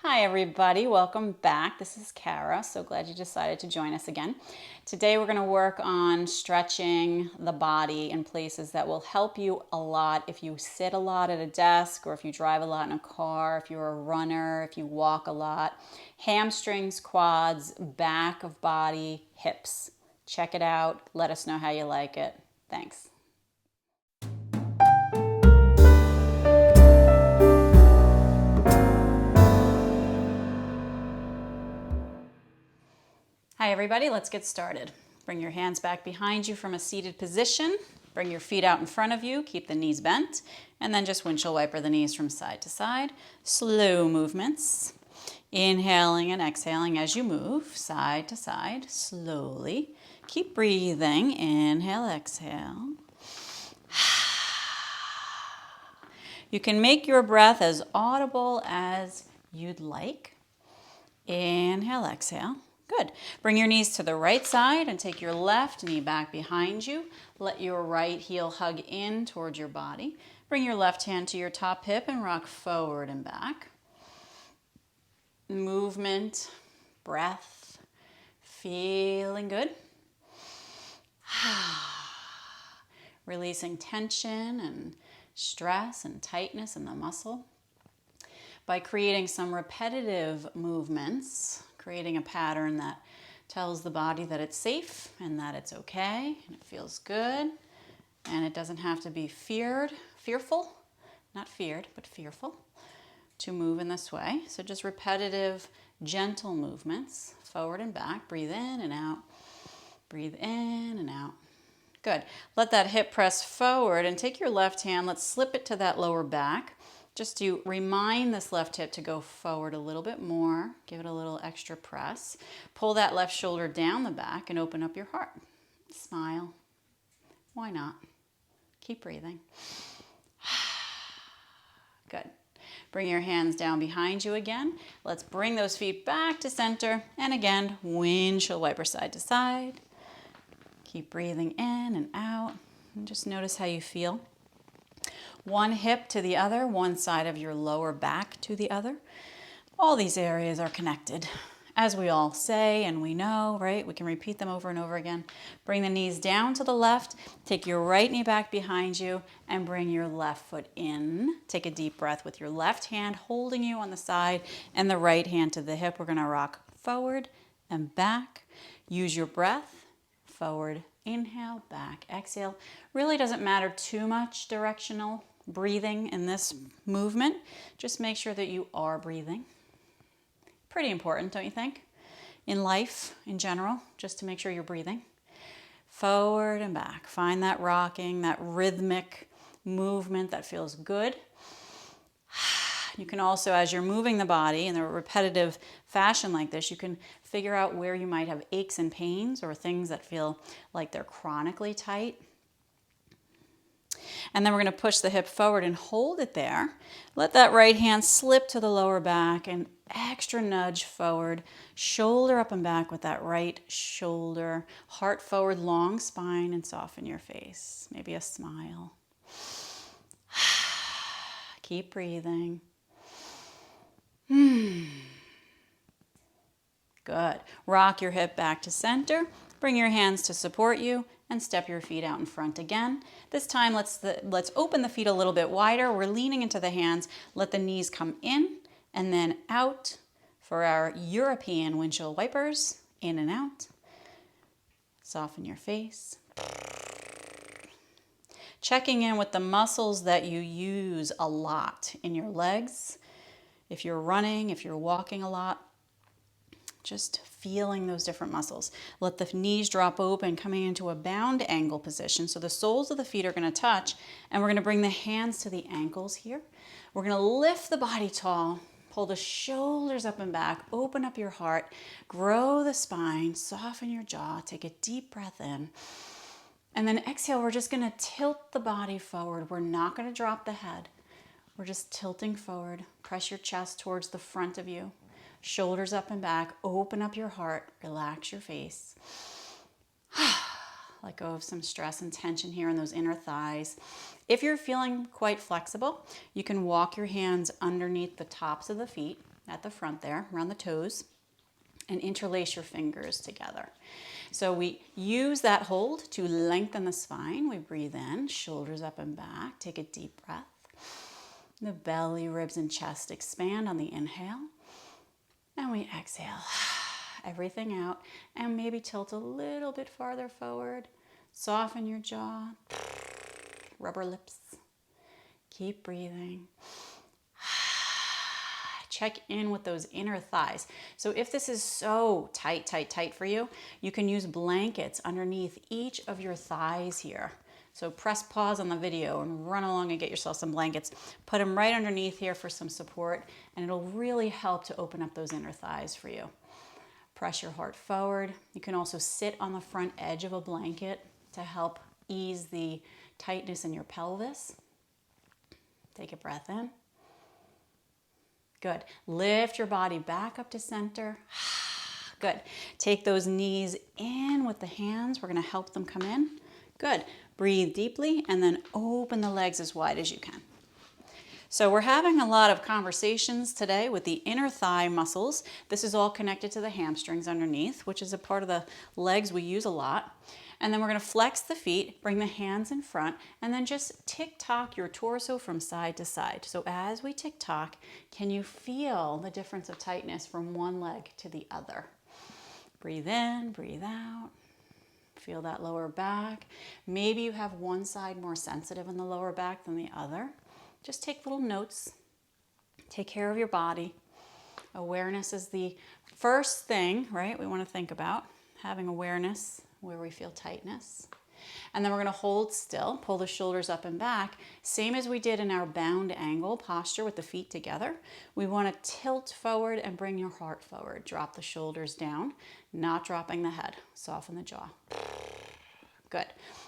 Hi everybody, welcome back. This is Kara. So glad you decided to join us again. Today we're going to work on stretching the body in places that will help you a lot if you sit a lot at a desk, or if you drive a lot in a car, if you're a runner, if you walk a lot. Hamstrings, quads, back of body, hips. Check it out. Let us know how you like it. Thanks. Hi everybody, let's get started. Bring your hands back behind you from a seated position. Bring your feet out in front of you, keep the knees bent, and then just windshield wiper the knees from side to side. Slow movements. Inhaling and exhaling as you move, side to side, slowly. Keep breathing, inhale, exhale. You can make your breath as audible as you'd like. Inhale, exhale. Good. Bring your knees to the right side and take your left knee back behind you. Let your right heel hug in towards your body. Bring your left hand to your top hip and rock forward and back. Movement, breath, feeling good. Releasing tension and stress and tightness in the muscle. By creating some repetitive movements, creating a pattern that tells the body that it's safe and that it's okay and it feels good and it doesn't have to be fearful, not feared, but fearful to move in this way. So just repetitive, gentle movements, forward and back. Breathe in and out. Breathe in and out. Good. Let that hip press forward and take your left hand. Let's slip it to that lower back. Just to remind this left hip to go forward a little bit more. Give it a little extra press. Pull that left shoulder down the back and open up your heart. Smile. Why not? Keep breathing. Good. Bring your hands down behind you again. Let's bring those feet back to center. And again, windshield wiper side to side. Keep breathing in and out. And just notice how you feel. One hip to the other, one side of your lower back to the other. All these areas are connected. As we all say and we know, right? We can repeat them over and over again. Bring the knees down to the left. Take your right knee back behind you and bring your left foot in. Take a deep breath with your left hand holding you on the side and the right hand to the hip. We're going to rock forward and back. Use your breath. Forward, inhale, back, exhale. Really doesn't matter too much directional breathing in this movement. Just make sure that you are breathing. Pretty important, don't you think? In life, in general, just to make sure you're breathing. Forward and back. Find that rocking, that rhythmic movement that feels good. You can also, as you're moving the body in a repetitive fashion like this, you can figure out where you might have aches and pains or things that feel like they're chronically tight. And then we're going to push the hip forward and hold it there. Let that right hand slip to the lower back and extra nudge forward. Shoulder up and back with that right shoulder. Heart forward, long spine, and soften your face. Maybe a smile. Keep breathing. Good. Rock your hip back to center. Bring your hands to support you and step your feet out in front again. This time, let's open the feet a little bit wider. We're leaning into the hands. Let the knees come in and then out for our European windshield wipers. In and out. Soften your face. Checking in with the muscles that you use a lot in your legs. If you're running, if you're walking a lot, just feeling those different muscles. Let the knees drop open, coming into a bound angle position. So the soles of the feet are going to touch, and we're going to bring the hands to the ankles here. We're going to lift the body tall, pull the shoulders up and back, open up your heart, grow the spine, soften your jaw, take a deep breath in. And then exhale, we're just going to tilt the body forward. We're not going to drop the head. We're just tilting forward. Press your chest towards the front of you. Shoulders up and back. Open up your heart. Relax your face. Let go of some stress and tension here in those inner thighs. If you're feeling quite flexible, you can walk your hands underneath the tops of the feet. at the front there, around the toes, and interlace your fingers together. So we use that hold to lengthen the spine. We breathe in, shoulders up and back. Take a deep breath. The belly, ribs, and chest expand on the inhale. And we exhale everything out. And maybe tilt a little bit farther forward. Soften your jaw. Rubber lips. Keep breathing. Check in with those inner thighs. So if this is so tight, tight, tight for you, you can use blankets underneath each of your thighs here. So press pause on the video and run along and get yourself some blankets. Put them right underneath here for some support, and it'll really help to open up those inner thighs for you. Press your heart forward. You can also sit on the front edge of a blanket to help ease the tightness in your pelvis. Take a breath in. Good. Lift your body back up to center. Good. Take those knees in with the hands. We're going to help them come in. Good. Breathe deeply and then open the legs as wide as you can. So we're having a lot of conversations today with the inner thigh muscles. This is all connected to the hamstrings underneath, which is a part of the legs we use a lot. And then we're going to flex the feet, bring the hands in front, and then just tick-tock your torso from side to side. So as we tick-tock, can you feel the difference of tightness from one leg to the other? Breathe in, breathe out. Feel that lower back. Maybe you have one side more sensitive in the lower back than the other. Just take little notes. Take care of your body. Awareness is the first thing, right, we want to think about. Having awareness where we feel tightness. And then we're going to hold still, pull the shoulders up and back, same as we did in our bound angle posture with the feet together. We want to tilt forward and bring your heart forward. Drop the shoulders down, not dropping the head. Soften the jaw. Good.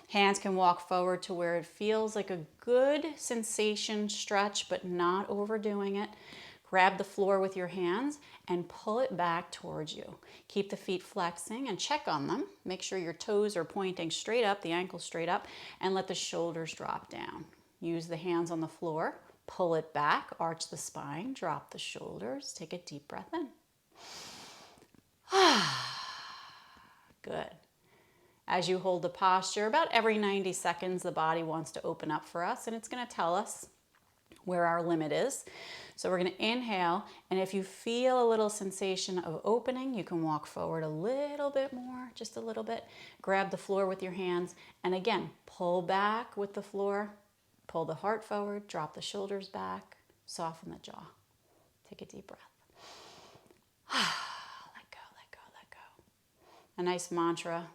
Hands can walk forward to where it feels like a good sensation stretch, but not overdoing it. Grab the floor with your hands and pull it back towards you. Keep the feet flexing and check on them. Make sure your toes are pointing straight up, the ankles straight up, and let the shoulders drop down. Use the hands on the floor, pull it back, arch the spine, drop the shoulders. Take a deep breath in. Good. As you hold the posture, about every 90 seconds, the body wants to open up for us, and it's going to tell us where our limit is. So we're going to inhale, and if you feel a little sensation of opening, you can walk forward a little bit more, just a little bit. Grab the floor with your hands, and again, pull back with the floor. Pull the heart forward, drop the shoulders back, soften the jaw. Take a deep breath. Let go, let go, let go. A nice mantra.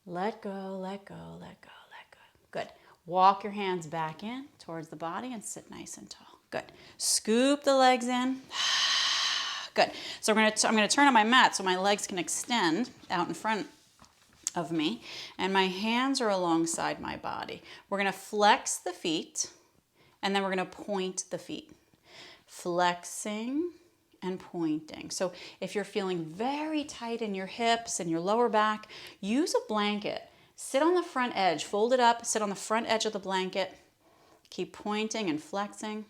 Let go, let go, let go, let go. Good. Walk your hands back in towards the body and sit nice and tall. Good. Scoop the legs in. Good. So I'm going to turn on my mat so my legs can extend out in front of me, and my hands are alongside my body. We're going to flex the feet, and then we're going to point the feet. Flexing and pointing. So if you're feeling very tight in your hips and your lower back, use a blanket. Sit on the front edge, fold it up, sit on the front edge of the blanket. Keep pointing and flexing.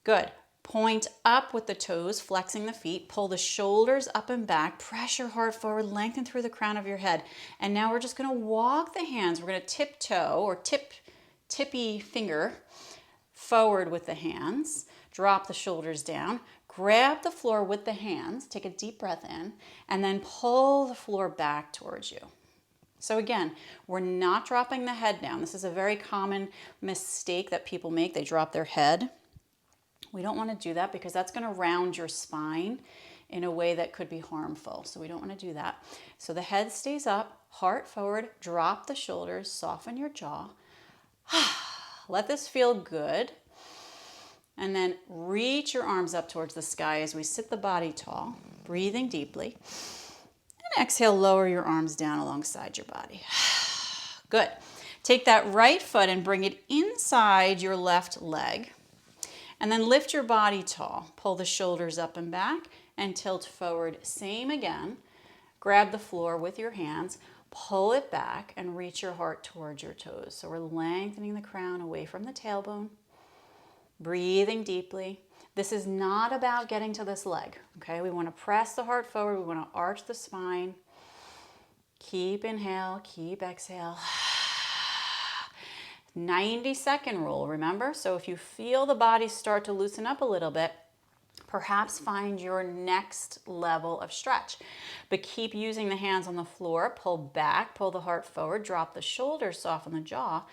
Good. Point up with the toes, flexing the feet. Pull the shoulders up and back. Press your heart forward, lengthen through the crown of your head. And now we're just going to walk the hands. We're going to tiptoe or tippy finger forward with the hands. Drop the shoulders down. Grab the floor with the hands. Take a deep breath in. And then pull the floor back towards you. So again, we're not dropping the head down. This is a very common mistake that people make. They drop their head. We don't want to do that because that's going to round your spine in a way that could be harmful. So we don't want to do that. So the head stays up, heart forward, drop the shoulders, soften your jaw. Let this feel good. And then reach your arms up towards the sky as we sit the body tall, breathing deeply. And exhale, lower your arms down alongside your body. Good. Take that right foot and bring it inside your left leg. And then lift your body tall. Pull the shoulders up and back and tilt forward. Same again. Grab the floor with your hands. Pull it back and reach your heart towards your toes. So we're lengthening the crown away from the tailbone. Breathing deeply. This is not about getting to this leg, okay? We want to press the heart forward. We want to arch the spine. Keep inhale, keep exhale. 90-second rule, remember? So if you feel the body start to loosen up a little bit, perhaps find your next level of stretch. But keep using the hands on the floor. Pull back, pull the heart forward, drop the shoulders, soften the jaw.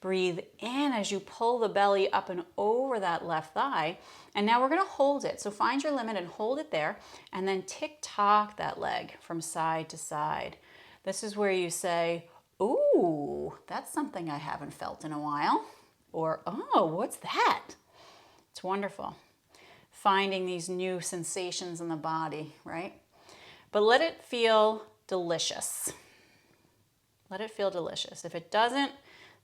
Breathe in as you pull the belly up and over that left thigh. And now we're going to hold it. So find your limit and hold it there. And then tick-tock that leg from side to side. This is where you say, ooh, that's something I haven't felt in a while. Or, oh, what's that? It's wonderful. Finding these new sensations in the body, right? But let it feel delicious. Let it feel delicious. If it doesn't,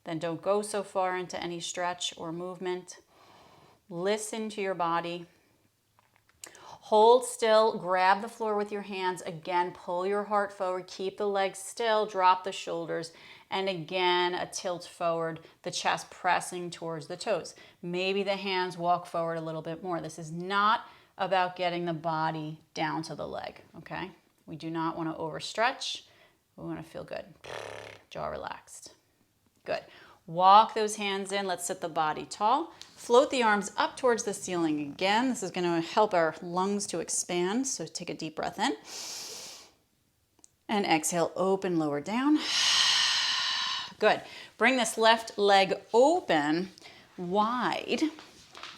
then don't go so far into any stretch or movement. Listen to your body. Hold still, grab the floor with your hands. Again, pull your heart forward, keep the legs still, drop the shoulders, and again, a tilt forward, the chest pressing towards the toes. Maybe the hands walk forward a little bit more. This is not about getting the body down to the leg, okay? We do not want to overstretch. We want to feel good. Jaw relaxed. Good. Walk those hands in. Let's sit the body tall. Float the arms up towards the ceiling again. This is going to help our lungs to expand. So take a deep breath in. And exhale, open, lower down. Good. Bring this left leg open, wide.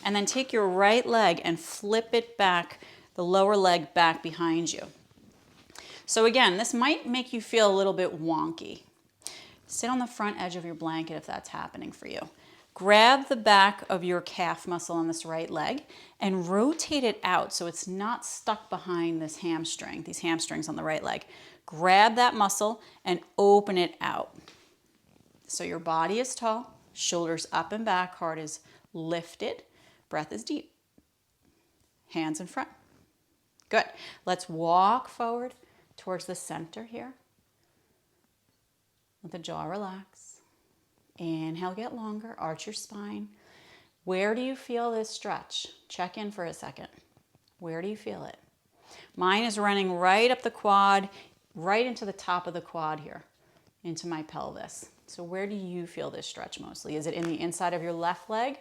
And then take your right leg and flip it back, the lower leg back behind you. So again, this might make you feel a little bit wonky. Sit on the front edge of your blanket if that's happening for you. Grab the back of your calf muscle on this right leg and rotate it out so it's not stuck behind this hamstring, these hamstrings on the right leg. Grab that muscle and open it out. So your body is tall, shoulders up and back, heart is lifted, breath is deep. Hands in front. Good. Let's walk forward towards the center here. Let the jaw relax. Inhale, get longer, arch your spine. Where do you feel this stretch? Check in for a second. Where do you feel it? Mine is running right up the quad, right into the top of the quad here, into my pelvis. So where do you feel this stretch mostly? Is it in the inside of your left leg?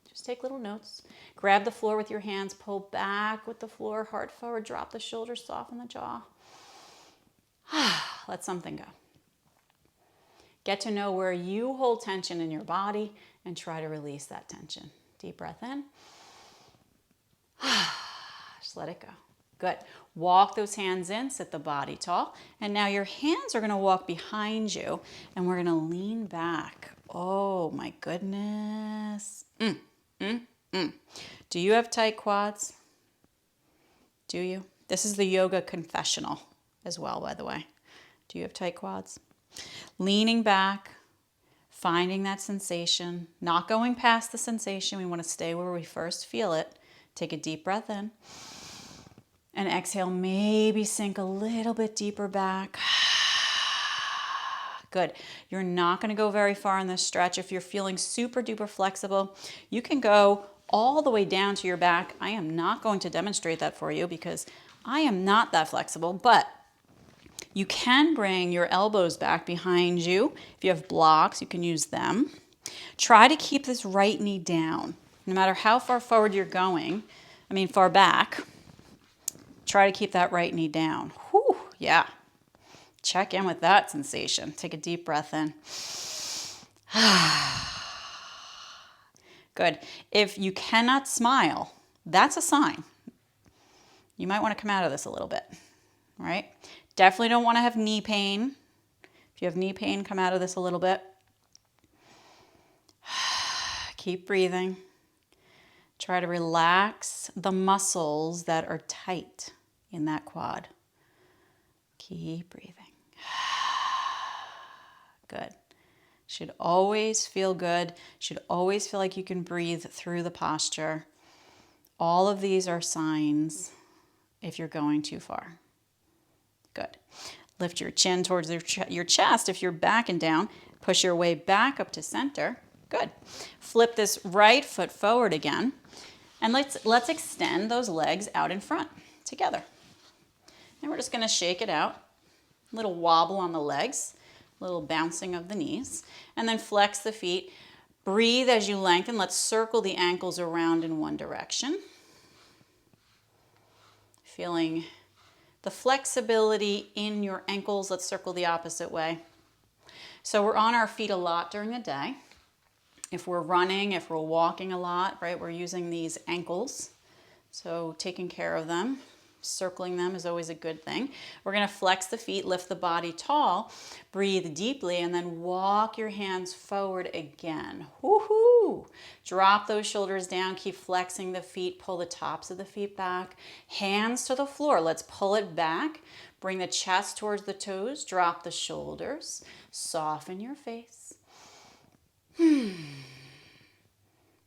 Just take little notes. Grab the floor with your hands, pull back with the floor, heart forward, drop the shoulders, soften the jaw. Let something go. Get to know where you hold tension in your body and try to release that tension. Deep breath in. Just let it go. Good. Walk those hands in, sit the body tall. And now your hands are going to walk behind you and we're going to lean back. Oh my goodness. Do you have tight quads? Do you? This is the yoga confessional as well, by the way. Do you have tight quads? Leaning back, finding that sensation, not going past the sensation. We want to stay where we first feel it. Take a deep breath in. And exhale, maybe sink a little bit deeper back. Good. You're not going to go very far in this stretch. If you're feeling super duper flexible, you can go all the way down to your back. I am not going to demonstrate that for you because I am not that flexible, but you can bring your elbows back behind you. If you have blocks, you can use them. Try to keep this right knee down. No matter how far forward you're going, far back, try to keep that right knee down. Whew, yeah. Check in with that sensation. Take a deep breath in. Good. If you cannot smile, that's a sign. You might want to come out of this a little bit, right? Definitely don't want to have knee pain. If you have knee pain, come out of this a little bit. Keep breathing. Try to relax the muscles that are tight in that quad. Keep breathing. Good. Should always feel good. Should always feel like you can breathe through the posture. All of these are signs if you're going too far. Good. Lift your chin towards your chest. If you're backing down, push your way back up to center. Good. Flip this right foot forward again. And let's extend those legs out in front together. And we're just going to shake it out. A little wobble on the legs, a little bouncing of the knees, and then flex the feet. Breathe as you lengthen. Let's circle the ankles around in one direction. Feeling the flexibility in your ankles. Let's circle the opposite way. So we're on our feet a lot during the day. If we're running, if we're walking a lot, right, we're using these ankles. So taking care of them, circling them is always a good thing. We're going to flex the feet, lift the body tall, breathe deeply, and then walk your hands forward again. Woohoo! Drop those shoulders down, keep flexing the feet, pull the tops of the feet back, hands to the floor. Let's pull it back, bring the chest towards the toes, drop the shoulders, soften your face.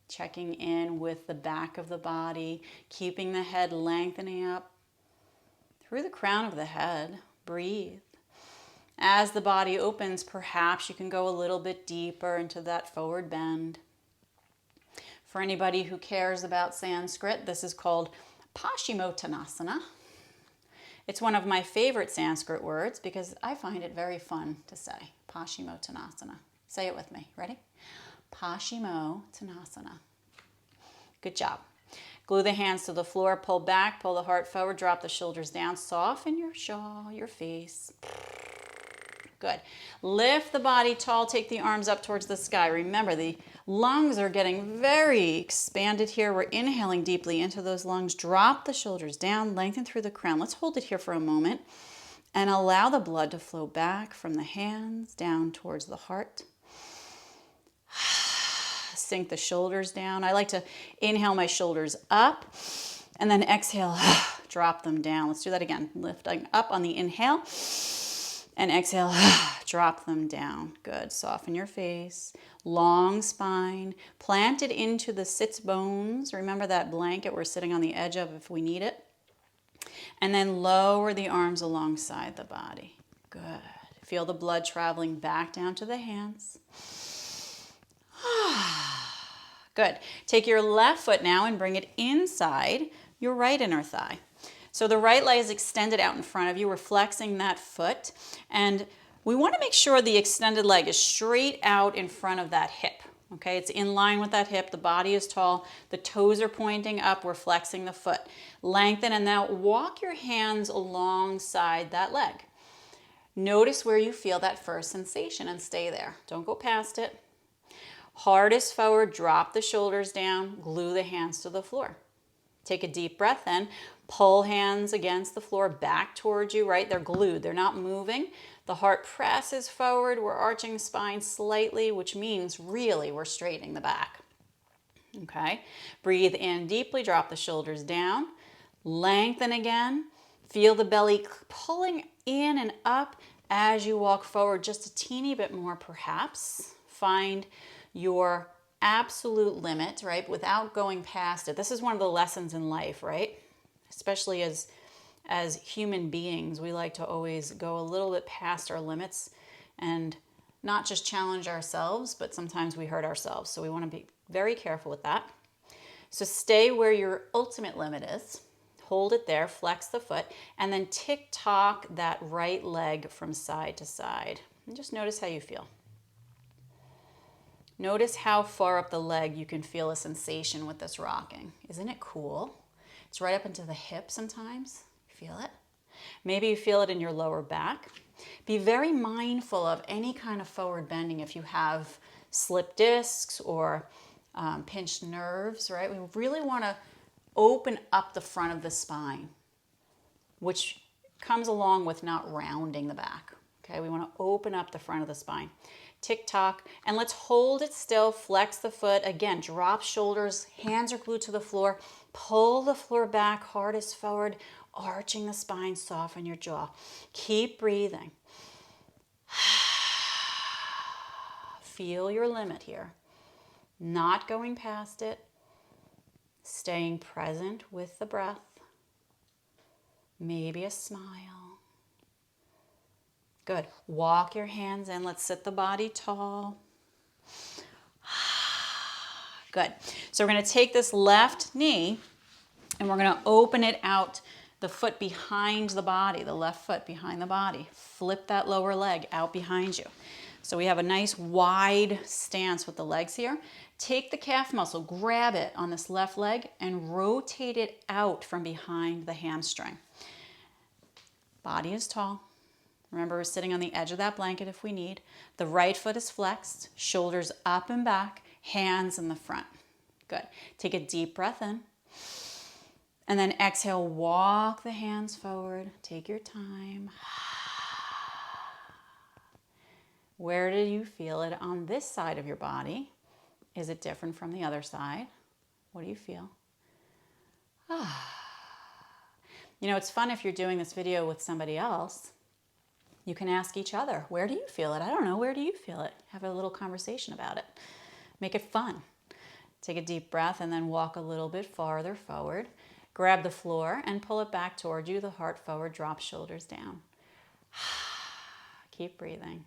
Checking in with the back of the body, keeping the head lengthening up through the crown of the head. Breathe. As the body opens, perhaps you can go a little bit deeper into that forward bend. For anybody who cares about Sanskrit, this is called Paschimottanasana. It's one of my favorite Sanskrit words because I find it very fun to say. Paschimottanasana. Say it with me. Ready? Paschimottanasana. Good job. Glue the hands to the floor, pull back, pull the heart forward, drop the shoulders down, soften your jaw, your face. Good. Lift the body tall, take the arms up towards the sky. Remember, the lungs are getting very expanded here. We're inhaling deeply into those lungs. Drop the shoulders down, lengthen through the crown. Let's hold it here for a moment and allow the blood to flow back from the hands down towards the heart. Sink the shoulders down. I like to inhale my shoulders up and then exhale, drop them down. Let's do that again. Lifting up on the inhale and exhale, drop them down. Good. Soften your face. Long spine. Planted into the sits bones. Remember that blanket we're sitting on the edge of if we need it. And then lower the arms alongside the body. Good. Feel the blood traveling back down to the hands. Good. Take your left foot now and bring it inside your right inner thigh. So the right leg is extended out in front of you. We're flexing that foot. And we want to make sure the extended leg is straight out in front of that hip. Okay, it's in line with that hip. The body is tall. The toes are pointing up. We're flexing the foot. Lengthen and now walk your hands alongside that leg. Notice where you feel that first sensation and stay there. Don't go past it. Heart is forward, drop the shoulders down, glue the hands to the floor. Take a deep breath in, pull hands against the floor back towards you, right? They're glued, they're not moving. The heart presses forward, we're arching the spine slightly, which means really we're straightening the back. Okay, breathe in deeply, drop the shoulders down, lengthen again, feel the belly pulling in and up as you walk forward, just a teeny bit more perhaps. Find your absolute limit, right, without going past it. This is one of the lessons in life, right? Especially as human beings, we like to always go a little bit past our limits and not just challenge ourselves, but sometimes we hurt ourselves. So we want to be very careful with that. So stay where your ultimate limit is. Hold it there, flex the foot, and then tick-tock that right leg from side to side. And just notice how you feel. Notice how far up the leg you can feel a sensation with this rocking. Isn't it cool? It's right up into the hip sometimes. Feel it? Maybe you feel it in your lower back. Be very mindful of any kind of forward bending if you have slip discs or pinched nerves, right? We really want to open up the front of the spine, which comes along with not rounding the back. Okay, we want to open up the front of the spine. Tick-tock, and let's hold it still, flex the foot. Again, drop shoulders, hands are glued to the floor. Pull the floor back, heart is forward, arching the spine, soften your jaw. Keep breathing. Feel your limit here. Not going past it. Staying present with the breath. Maybe a smile. Good. Walk your hands in. Let's sit the body tall. Good. So we're going to take this left knee and we're going to open it out, the foot behind the body, the left foot behind the body. Flip that lower leg out behind you. So we have a nice wide stance with the legs here. Take the calf muscle, grab it on this left leg and rotate it out from behind the hamstring. Body is tall. Remember, we're sitting on the edge of that blanket if we need. The right foot is flexed, shoulders up and back, hands in the front. Good. Take a deep breath in. And then exhale, walk the hands forward. Take your time. Where do you feel it on this side of your body? Is it different from the other side? What do you feel? You know, it's fun if you're doing this video with somebody else. You can ask each other, where do you feel it? I don't know, where do you feel it? Have a little conversation about it. Make it fun. Take a deep breath and then walk a little bit farther forward. Grab the floor and pull it back toward you, the heart forward, drop shoulders down. Keep breathing.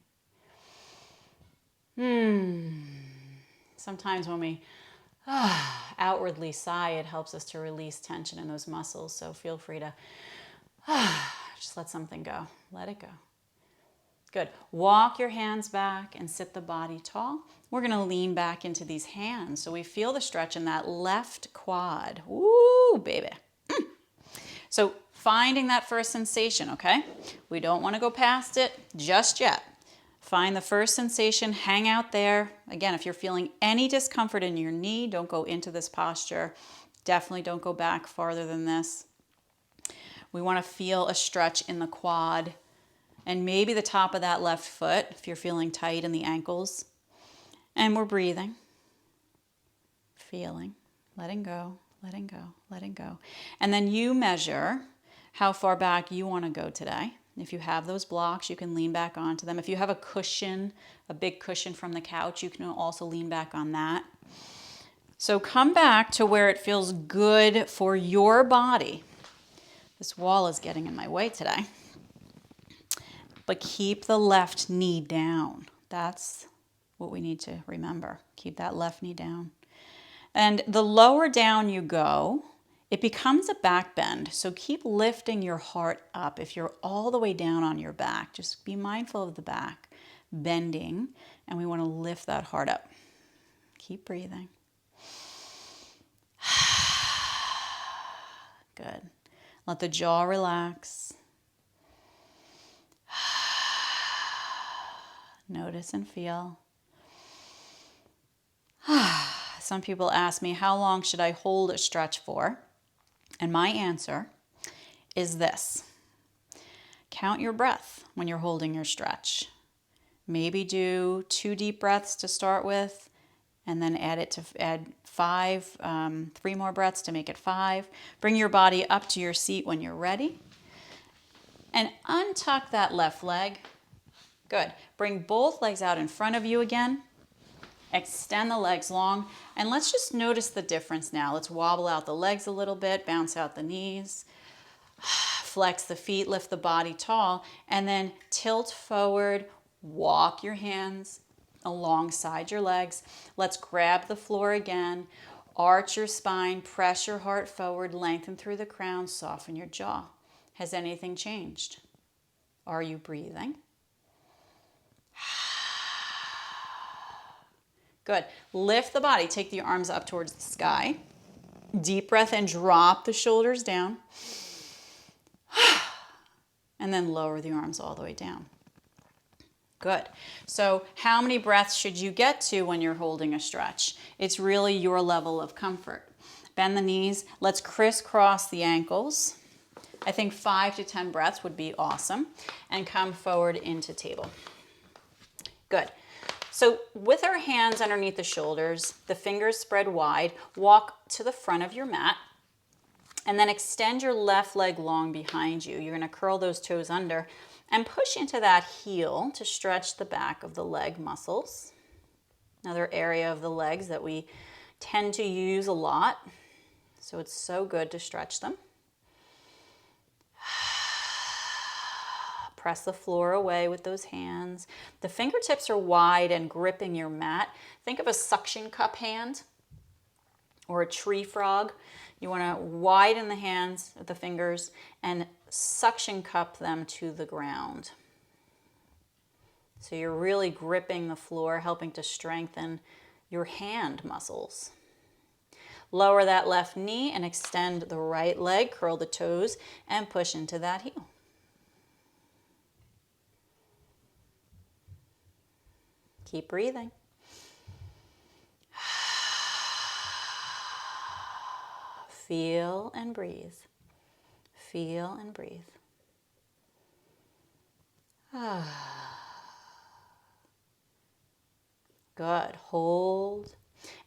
Sometimes when we outwardly sigh, it helps us to release tension in those muscles. So feel free to just let something go. Let it go. Good. Walk your hands back and sit the body tall. We're going to lean back into these hands so we feel the stretch in that left quad. Woo, baby. So finding that first sensation, okay? We don't want to go past it just yet. Find the first sensation, hang out there. Again, if you're feeling any discomfort in your knee, don't go into this posture. Definitely don't go back farther than this. We want to feel a stretch in the quad and maybe the top of that left foot if you're feeling tight in the ankles. And we're breathing, feeling, letting go, letting go, letting go. And then you measure how far back you want to go today. If you have those blocks, you can lean back onto them. If you have a cushion, a big cushion from the couch, you can also lean back on that. So come back to where it feels good for your body. This wall is getting in my way today. But keep the left knee down. That's what we need to remember. Keep that left knee down. And the lower down you go, it becomes a back bend. So keep lifting your heart up. If you're all the way down on your back, just be mindful of the back bending. And we want to lift that heart up. Keep breathing. Good. Let the jaw relax. Notice and feel. Some people ask me, how long should I hold a stretch for? And my answer is this. Count your breath when you're holding your stretch. Maybe do 2 deep breaths to start with, and then add 5, 3 more breaths to make it 5. Bring your body up to your seat when you're ready. And untuck that left leg. Good. Bring both legs out in front of you again. Extend the legs long. And let's just notice the difference now. Let's wobble out the legs a little bit, bounce out the knees. Flex the feet, lift the body tall, and then tilt forward. Walk your hands alongside your legs. Let's grab the floor again. Arch your spine, press your heart forward, lengthen through the crown, soften your jaw. Has anything changed? Are you breathing? Good. Lift the body. Take the arms up towards the sky. Deep breath and drop the shoulders down. And then lower the arms all the way down. Good. So how many breaths should you get to when you're holding a stretch? It's really your level of comfort. Bend the knees. Let's crisscross the ankles. I think 5 to 10 breaths would be awesome. And come forward into table. Good. So with our hands underneath the shoulders, the fingers spread wide, walk to the front of your mat, and then extend your left leg long behind you. You're going to curl those toes under and push into that heel to stretch the back of the leg muscles. Another area of the legs that we tend to use a lot, so it's so good to stretch them. Press the floor away with those hands. The fingertips are wide and gripping your mat. Think of a suction cup hand. or a tree frog. You want to widen the hands, the fingers, and suction cup them to the ground. So you're really gripping the floor, helping to strengthen your hand muscles. Lower that left knee and extend the right leg, curl the toes, and push into that heel. Keep breathing. Feel and breathe. Feel and breathe. Good. Hold.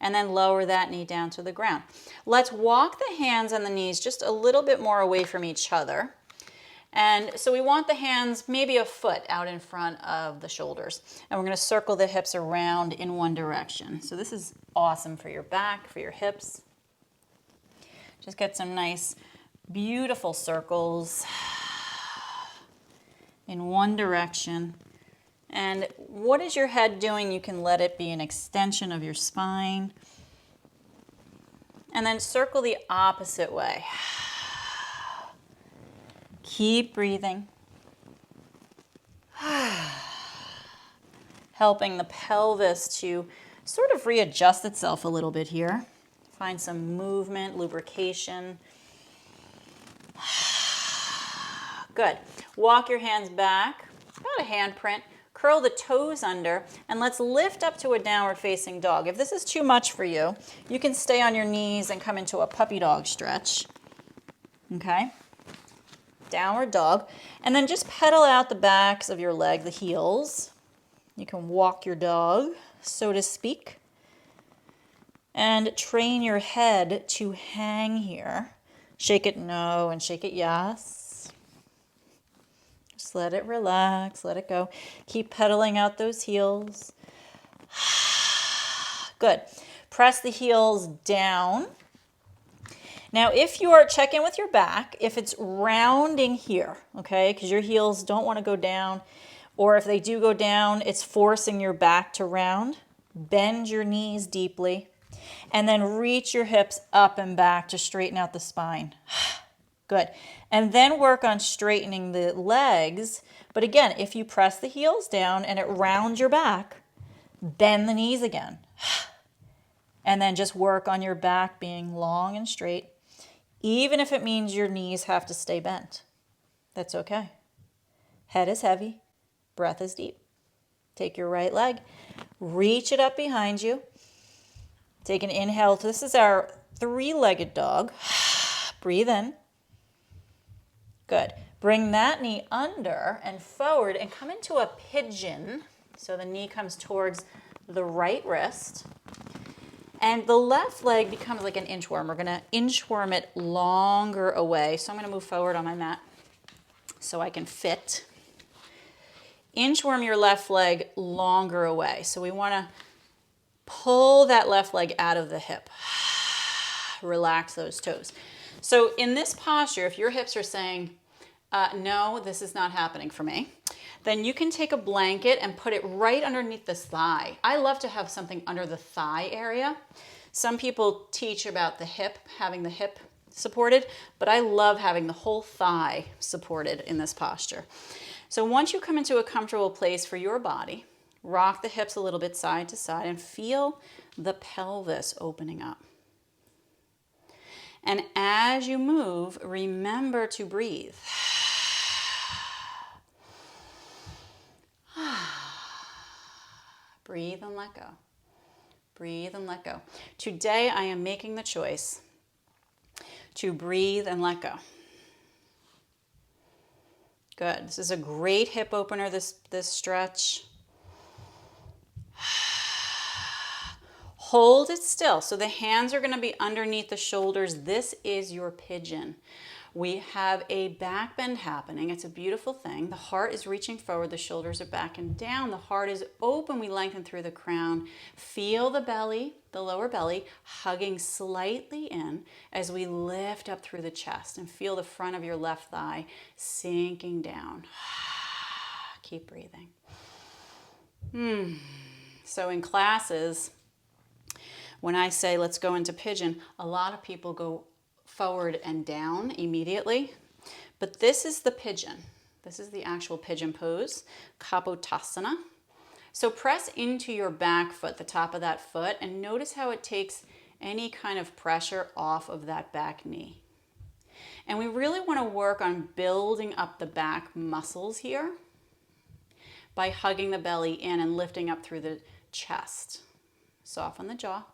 And then lower that knee down to the ground. Let's walk the hands and the knees just a little bit more away from each other. And so we want the hands maybe a foot out in front of the shoulders. And we're going to circle the hips around in one direction. So this is awesome for your back, for your hips. Just get some nice, beautiful circles in one direction. And what is your head doing? You can let it be an extension of your spine. And then circle the opposite way. Keep breathing. Helping the pelvis to sort of readjust itself a little bit here. Find some movement, lubrication. Good. Walk your hands back, about a hand print. Curl the toes under, and let's lift up to a downward facing dog. If this is too much for you, you can stay on your knees and come into a puppy dog stretch. Okay? Downward dog. And then just pedal out the backs of your leg, the heels. You can walk your dog, so to speak. And train your head to hang here. Shake it no and shake it yes. Just let it relax, let it go. Keep pedaling out those heels. Good. Press the heels down. Now, if you are, check in with your back, if it's rounding here, okay, because your heels don't want to go down, or if they do go down, it's forcing your back to round, bend your knees deeply, and then reach your hips up and back to straighten out the spine. Good. And then work on straightening the legs. But again, if you press the heels down and it rounds your back, bend the knees again. And then just work on your back being long and straight, even if it means your knees have to stay bent. That's okay. Head is heavy, breath is deep. Take your right leg, reach it up behind you. Take an inhale. This is our three-legged dog. Breathe in. Good. Bring that knee under and forward and come into a pigeon. So the knee comes towards the right wrist. And the left leg becomes like an inchworm. We're going to inchworm it longer away. So I'm going to move forward on my mat so I can fit. Inchworm your left leg longer away. So we want to pull that left leg out of the hip. Relax those toes. So in this posture, if your hips are saying, no, this is not happening for me, then you can take a blanket and put it right underneath this thigh. I love to have something under the thigh area. Some people teach about the hip, having the hip supported, but I love having the whole thigh supported in this posture. So once you come into a comfortable place for your body, rock the hips a little bit side to side and feel the pelvis opening up. And as you move, remember to breathe. Breathe and let go. Breathe and let go. Today I am making the choice to breathe and let go. Good. This is a great hip opener, this stretch. Hold it still. So the hands are going to be underneath the shoulders. This is your pigeon. We have a back bend happening. It's a beautiful thing. The heart is reaching forward. The shoulders are back and down. The heart is open. We lengthen through the crown. Feel the belly, the lower belly, hugging slightly in as we lift up through the chest. And feel the front of your left thigh sinking down. Keep breathing. So in classes, When I say let's go into pigeon, a lot of people go forward and down immediately, but this is the pigeon. This is the actual pigeon pose, Kapotasana. So press into your back foot, the top of that foot, and notice how it takes any kind of pressure off of that back knee. And we really want to work on building up the back muscles here by hugging the belly in and lifting up through the chest. Soften the jaw.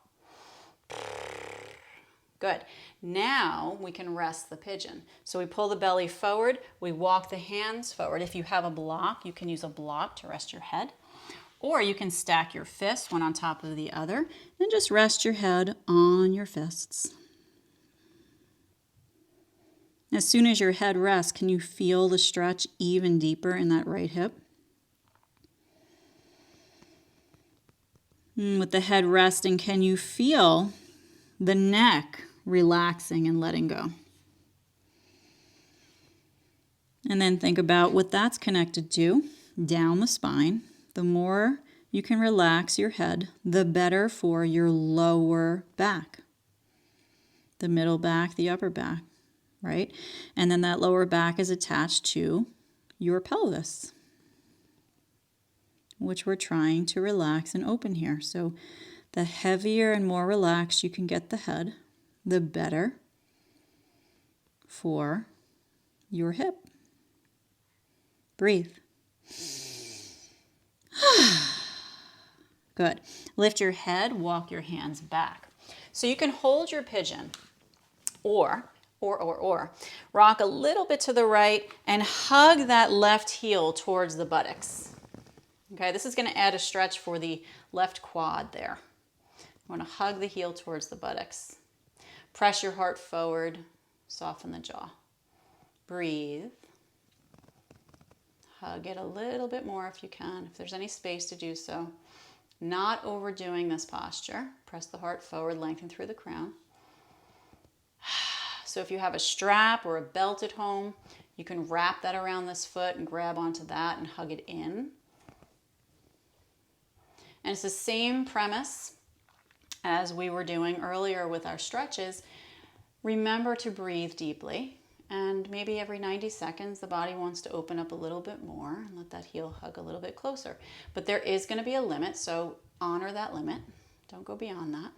Good. Now we can rest the pigeon. So we pull the belly forward, we walk the hands forward. If you have a block, you can use a block to rest your head. Or you can stack your fists one on top of the other and just rest your head on your fists. As soon as your head rests, can you feel the stretch even deeper in that right hip? With the head resting, can you feel the neck relaxing and letting go? And then think about what that's connected to down the spine. The more you can relax your head, the better for your lower back. The middle back, the upper back, right? And then that lower back is attached to your pelvis, which we're trying to relax and open here. So the heavier and more relaxed you can get the head, the better for your hip. Breathe. Good. Lift your head, walk your hands back. So you can hold your pigeon or rock a little bit to the right and hug that left heel towards the buttocks. Okay, this is going to add a stretch for the left quad there. You want to hug the heel towards the buttocks. Press your heart forward, soften the jaw. Breathe. Hug it a little bit more if you can, if there's any space to do so. Not overdoing this posture. Press the heart forward, lengthen through the crown. So if you have a strap or a belt at home, you can wrap that around this foot and grab onto that and hug it in. And it's the same premise as we were doing earlier with our stretches. Remember to breathe deeply. And maybe every 90 seconds, the body wants to open up a little bit more and let that heel hug a little bit closer. But there is going to be a limit, so honor that limit. Don't go beyond that.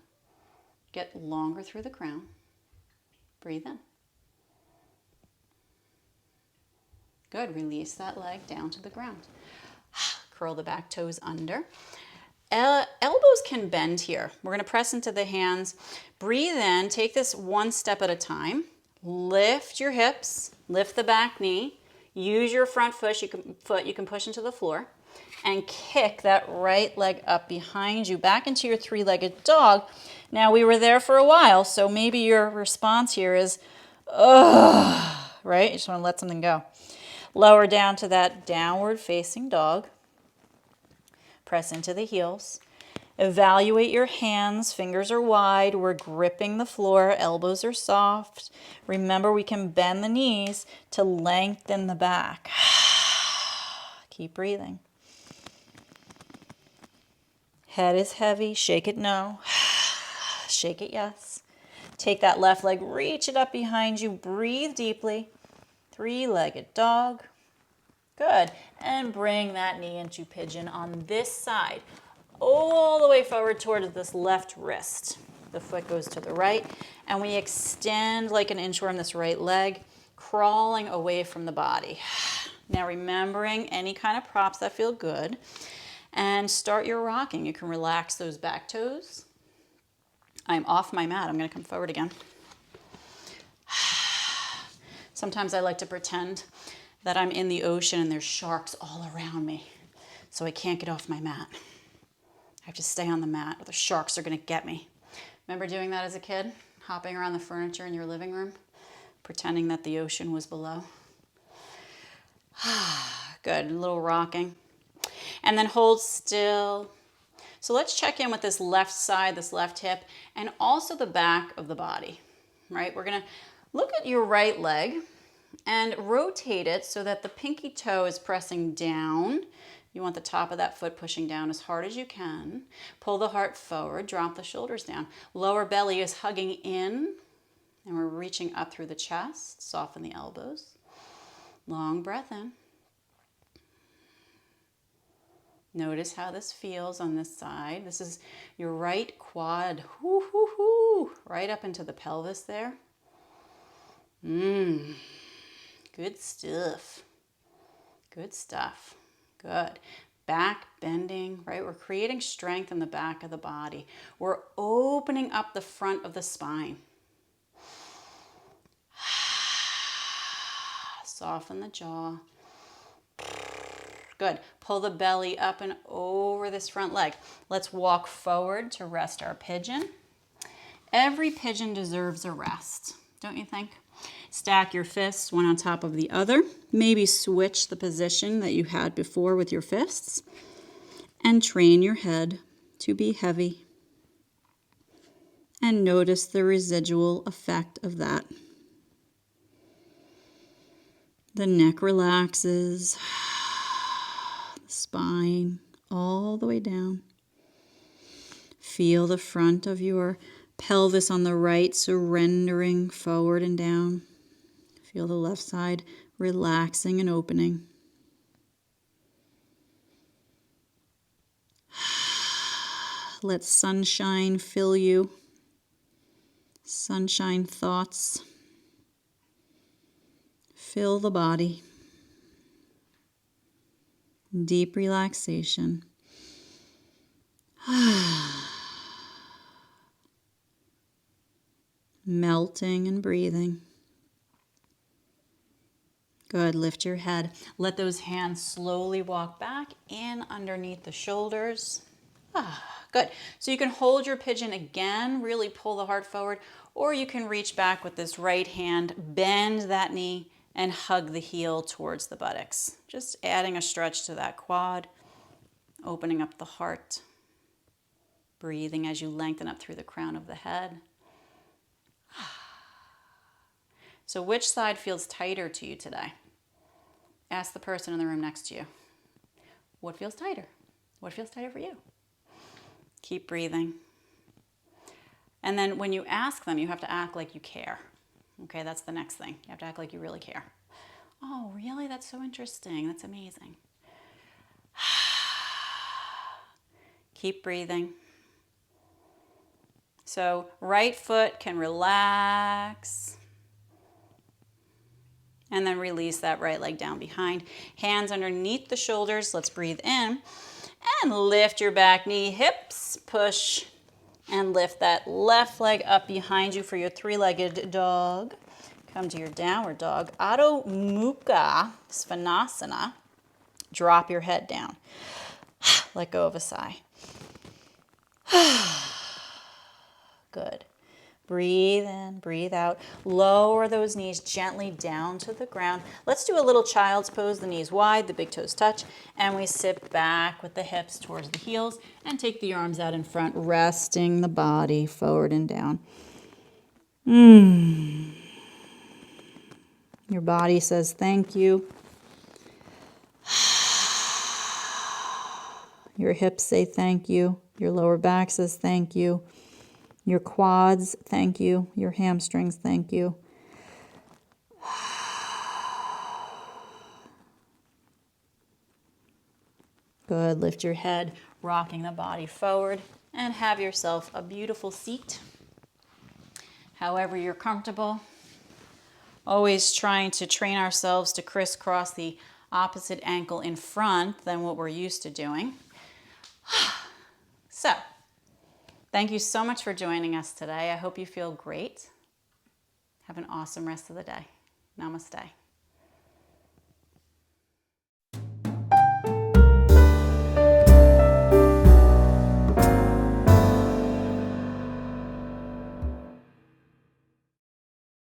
Get longer through the crown. Breathe in. Good. Release that leg down to the ground. Curl the back toes under. Elbows can bend here. We're going to press into the hands. Breathe in. Take this one step at a time. Lift your hips, lift the back knee, use your front foot you can push into the floor, and kick that right leg up behind you, back into your three-legged dog. Now, we were there for a while, so maybe your response here is, ugh, right? You just want to let something go. Lower down to that downward-facing dog. Press into the heels. Evaluate your hands. Fingers are wide. We're gripping the floor. Elbows are soft. Remember, we can bend the knees to lengthen the back. Keep breathing. Head is heavy. Shake it no. Shake it yes. Take that left leg, reach it up behind you. Breathe deeply. Three-legged dog. Good. And bring that knee into pigeon on this side. All the way forward toward this left wrist. The foot goes to the right, and we extend like an inchworm this right leg, crawling away from the body. Now remembering any kind of props that feel good, and start your rocking. You can relax those back toes. I'm off my mat. I'm going to come forward again. Sometimes I like to pretend that I'm in the ocean and there's sharks all around me, so I can't get off my mat. I have to stay on the mat or the sharks are going to get me. Remember doing that as a kid? Hopping around the furniture in your living room, pretending that the ocean was below. Good, a little rocking. And then hold still. So let's check in with this left side, this left hip, and also the back of the body, right? We're going to look at your right leg and rotate it so that the pinky toe is pressing down. You want the top of that foot pushing down as hard as you can. Pull the heart forward, drop the shoulders down. Lower belly is hugging in, and we're reaching up through the chest. Soften the elbows. Long breath in. Notice how this feels on this side. This is your right quad. Hoo, hoo, hoo. Right up into the pelvis there. Good stuff. Good stuff. Good. Back bending, right? We're creating strength in the back of the body. We're opening up the front of the spine. Soften the jaw. Good. Pull the belly up and over this front leg. Let's walk forward to rest our pigeon. Every pigeon deserves a rest, don't you think? Stack your fists one on top of the other. Maybe switch the position that you had before with your fists. And train your head to be heavy. And notice the residual effect of that. The neck relaxes. Spine all the way down. Feel the front of your pelvis on the right surrendering forward and down. Feel the left side relaxing and opening. Let sunshine fill you. Sunshine thoughts. Fill the body. Deep relaxation. Melting and breathing. Good. Lift your head. Let those hands slowly walk back in underneath the shoulders. Good. So you can hold your pigeon again, really pull the heart forward, or you can reach back with this right hand, bend that knee, and hug the heel towards the buttocks. Just adding a stretch to that quad, opening up the heart, breathing as you lengthen up through the crown of the head. So which side feels tighter to you today? Ask the person in the room next to you. What feels tighter? What feels tighter for you? Keep breathing. And then when you ask them, you have to act like you care. Okay, that's the next thing. You have to act like you really care. Oh, really? That's so interesting. That's amazing. Keep breathing. So right foot can relax. And then release that right leg down behind. Hands underneath the shoulders. Let's breathe in. And lift your back knee, hips, push, and lift that left leg up behind you for your three-legged dog. Come to your downward dog. Adho Mukha Svanasana. Drop your head down. Let go of a sigh. Good. Breathe in, breathe out. Lower those knees gently down to the ground. Let's do a little child's pose. The knees wide, the big toes touch. And we sit back with the hips towards the heels and take the arms out in front, resting the body forward and down. Your body says thank you. Your hips say thank you. Your lower back says thank you. Your quads, thank you. Your hamstrings, thank you. Good. Lift your head, rocking the body forward, and have yourself a beautiful seat. However you're comfortable. Always trying to train ourselves to crisscross the opposite ankle in front than what we're used to doing. So, thank you so much for joining us today. I hope you feel great. Have an awesome rest of the day. Namaste.